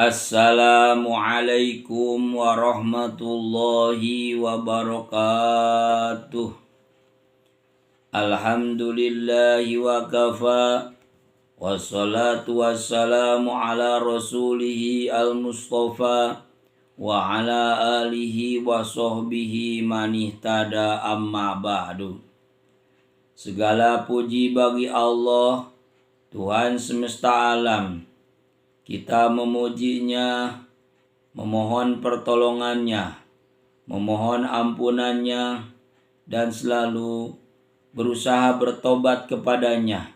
Assalamualaikum warahmatullahi wabarakatuh. Alhamdulillahi wa kafa. Wassalatu wassalamu ala rasulihi al-mustafa wa ala alihi wa sahbihi man ihtada amma ba'du. Segala puji bagi Allah, Tuhan semesta alam. Kita memujinya, memohon pertolongannya, memohon ampunannya, dan selalu berusaha bertobat kepadanya.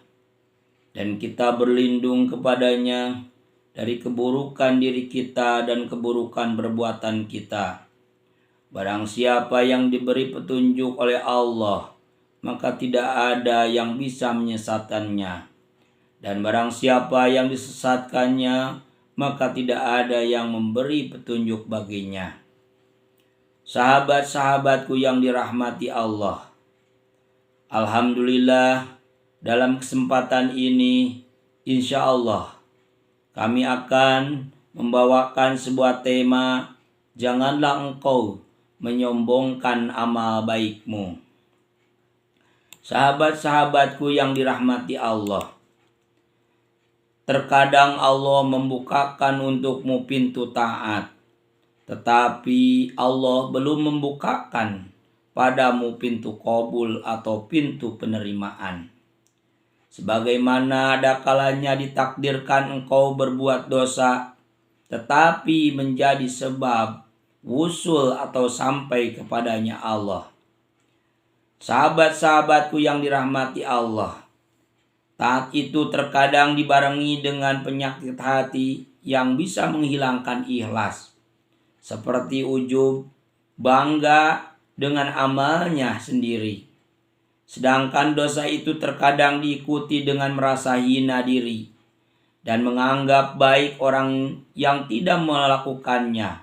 Dan kita berlindung kepadanya dari keburukan diri kita dan keburukan perbuatan kita. Barang siapa yang diberi petunjuk oleh Allah, maka tidak ada yang bisa menyesatkannya. Dan barang siapa yang disesatkannya, maka tidak ada yang memberi petunjuk baginya. Sahabat-sahabatku yang dirahmati Allah, alhamdulillah dalam kesempatan ini insya Allah kami akan membawakan sebuah tema, janganlah engkau menyombongkan amal baikmu. Sahabat-sahabatku yang dirahmati Allah, terkadang Allah membukakan untukmu pintu taat, tetapi Allah belum membukakan padamu pintu qabul atau pintu penerimaan. Sebagaimana ada kalanya ditakdirkan engkau berbuat dosa, tetapi menjadi sebab wusul atau sampai kepadanya Allah. Sahabat-sahabatku yang dirahmati Allah, taat itu terkadang dibarengi dengan penyakit hati yang bisa menghilangkan ikhlas, seperti ujub, bangga dengan amalnya sendiri. Sedangkan dosa itu terkadang diikuti dengan merasa hina diri dan menganggap baik orang yang tidak melakukannya,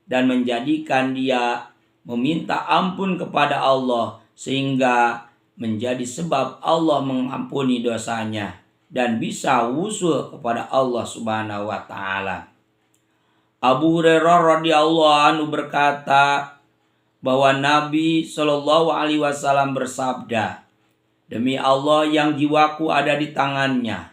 dan menjadikan dia meminta ampun kepada Allah sehingga menjadi sebab Allah mengampuni dosanya dan bisa wusul kepada Allah Subhanahu wa taala. Abu Hurairah radhiyallahu anhu berkata bahwa Nabi Shallallahu alaihi wasallam bersabda, "Demi Allah yang jiwaku ada di tangannya,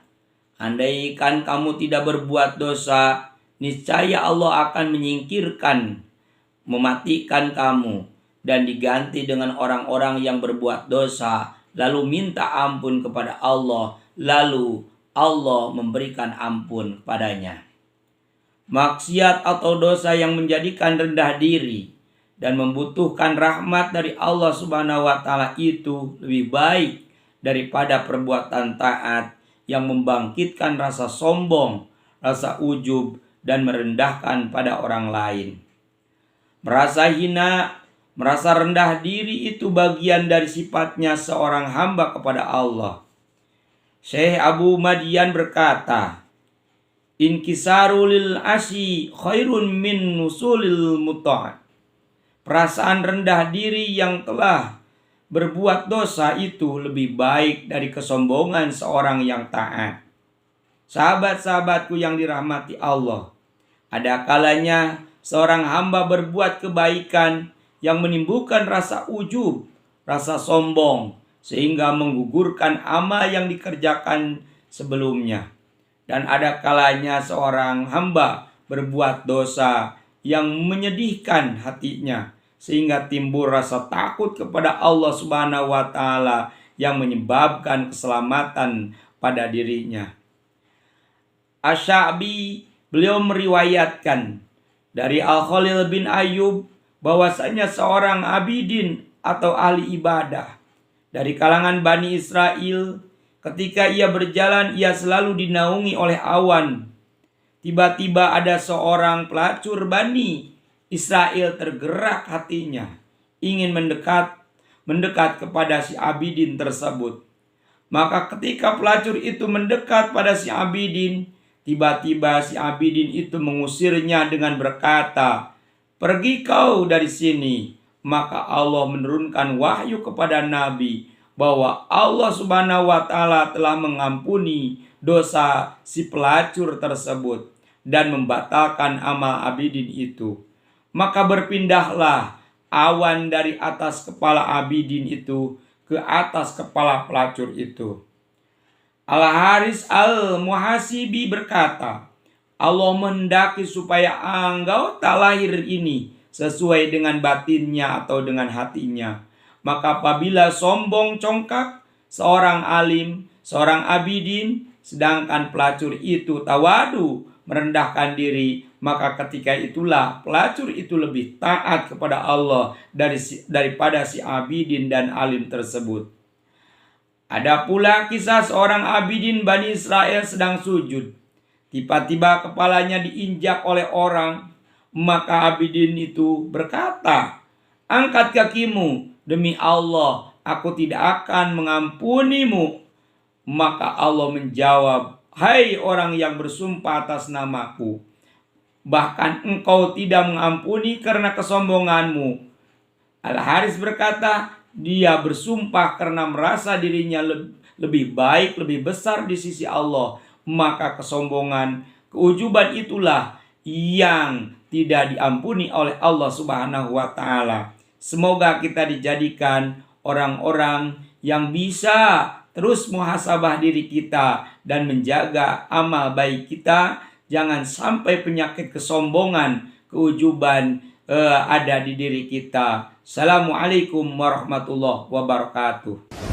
andaikan kamu tidak berbuat dosa, niscaya Allah akan menyingkirkan, mematikan kamu dan diganti dengan orang-orang yang berbuat dosa, lalu minta ampun kepada Allah, lalu Allah memberikan ampun padanya." Maksiat atau dosa yang menjadikan rendah diri dan membutuhkan rahmat dari Allah Subhanahu wa taala itu lebih baik daripada perbuatan taat yang membangkitkan rasa sombong, rasa ujub, dan merendahkan pada orang lain. Merasa hina, merasa rendah diri itu bagian dari sifatnya seorang hamba kepada Allah. Syekh Abu Madian berkata, "Inkisarul asyi khairun min nusulil muta'at." Perasaan rendah diri yang telah berbuat dosa itu lebih baik dari kesombongan seorang yang taat. Sahabat-sahabatku yang dirahmati Allah, ada kalanya seorang hamba berbuat kebaikan yang menimbulkan rasa ujub, rasa sombong, sehingga menggugurkan amal yang dikerjakan sebelumnya. Dan ada kalanya seorang hamba berbuat dosa yang menyedihkan hatinya, sehingga timbul rasa takut kepada Allah Subhanahu wa taala yang menyebabkan keselamatan pada dirinya. Asy-Sya'bi beliau meriwayatkan dari Al-Khalil bin Ayyub bahwasanya seorang abidin atau ahli ibadah dari kalangan Bani Israel, ketika ia berjalan ia selalu dinaungi oleh awan. Tiba-tiba ada seorang pelacur Bani Israel tergerak hatinya, ingin mendekat kepada si abidin tersebut. Maka ketika pelacur itu mendekat pada si abidin, tiba-tiba si abidin itu mengusirnya dengan berkata, "Pergi kau dari sini." Maka Allah menurunkan wahyu kepada Nabi bahwa Allah Subhanahu wa taala telah mengampuni dosa si pelacur tersebut. dan membatalkan amal abidin itu. Maka berpindahlah awan dari atas kepala abidin itu ke atas kepala pelacur itu. Al-Haris Al-Muhasibi berkata, Allah mendaki supaya anggota lahir ini sesuai dengan batinnya atau dengan hatinya. Maka apabila sombong congkak seorang alim, seorang abidin, sedangkan pelacur itu tawadu, merendahkan diri, maka ketika itulah pelacur itu lebih taat kepada Allah daripada si abidin dan alim tersebut. Ada pula kisah seorang abidin Bani Israel sedang sujud. Tiba-tiba kepalanya diinjak oleh orang. Maka abidin itu berkata, angkat kakimu, demi Allah, aku tidak akan mengampunimu. Maka Allah menjawab, hai orang yang bersumpah atas namaku, bahkan engkau tidak mengampuni karena kesombonganmu. Al-Haris berkata, dia bersumpah karena merasa dirinya lebih baik, lebih besar di sisi Allah. Maka kesombongan, keujuban itulah yang tidak diampuni oleh Allah Subhanahu wa ta'ala. Semoga kita dijadikan orang-orang yang bisa terus muhasabah diri kita dan menjaga amal baik kita. Jangan sampai penyakit kesombongan, keujuban ada di diri kita. Assalamualaikum warahmatullahi wabarakatuh.